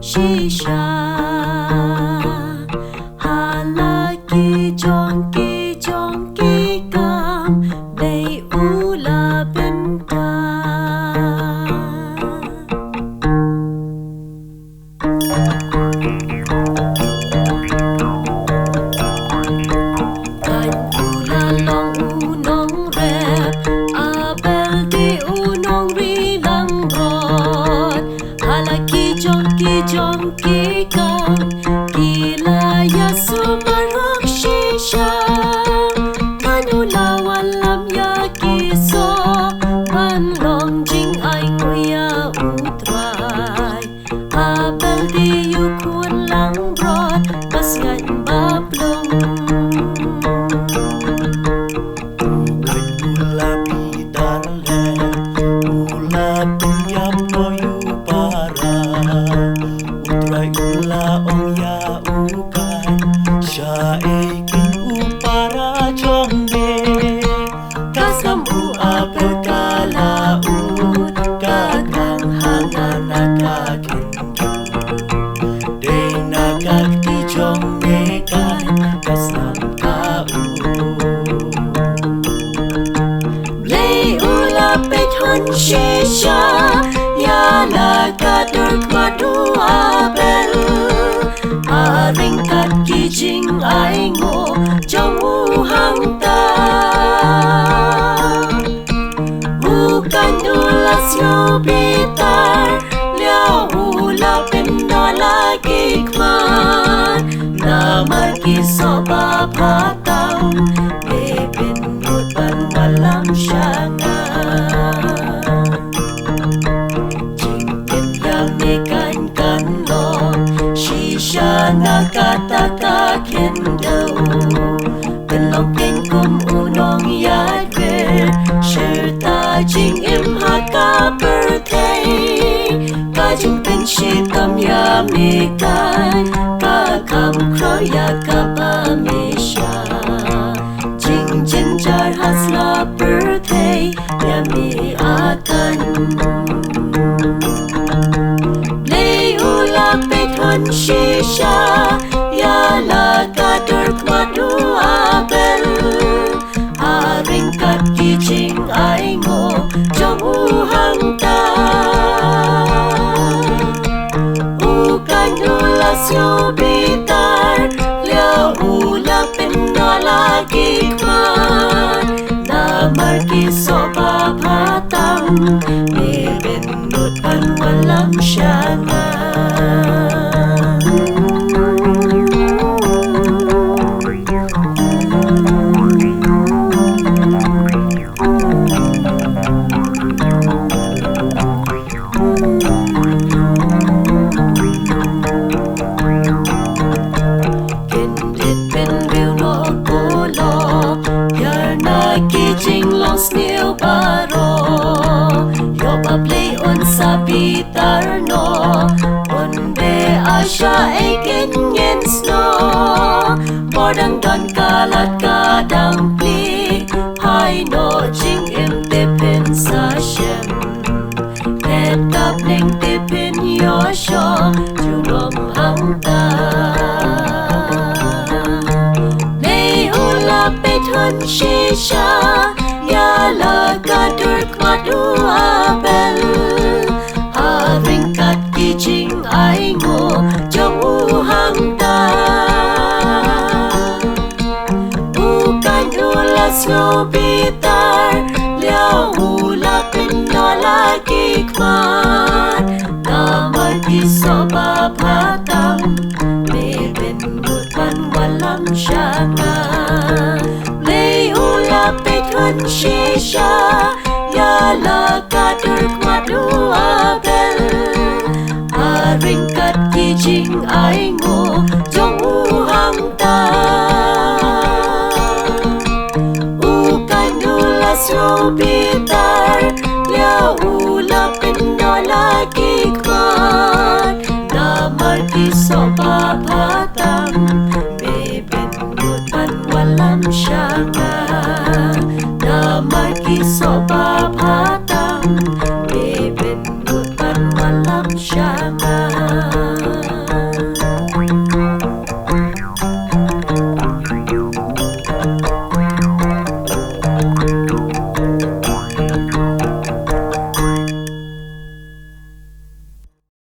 shisha halaki jonki kam lay ula benta kan ula long unong rep abel di unong rilang rod halaki jonki kam gila ya sumarok shisha kanula walam ya kiso manlong jing ay nguya utray abel di yukun lang rod basyan bablong bukan ula bidale ula penyam noyu para utray ula ong ya ukai syaikin upara jongge kasam u apekala ut kakang hanganakakin denakak di jongge kan kasam kau lay ula pethon shisha yala kadur kwadu abel aringkat kijing aingo jamu hangta bukan ulas yo bitar liao ula pendola kikman nama kisoba patang bebin utan walang syangan jingkin yang ikan kanlo shisha nakatakakin daw penlongking kum unong yadwe serta jing im haka birthday kajing penshitam yamikan kakam kroya kabamisha jing jinjar hasla birthday yami akan lay ula pethon shisha yala kadur kwadu abel aringkat kijing aingo jamu hangta ukan ulas yo bitar liao ula pendola kikman namar kisoba patang bebin utan walang syangan kijing long snail baro yoba play on sa bitar no onde asya ekin yen snow bodang don kalat kadang pli hai no jing im dipin sa shem et kap ning dipin yo sho julom hangta lay ula pethon shisha yala kadur kwadu abel aringkat kijing aingo jamu hangta bukan ulas yo bitar liao ula pendola kikman namar kisoba patang bebin utan walang syangan lay ula pethon shisha yala kadur kwadu abel aringkat kijing aingo jamu hangta ukan ulas yo bitar liao ula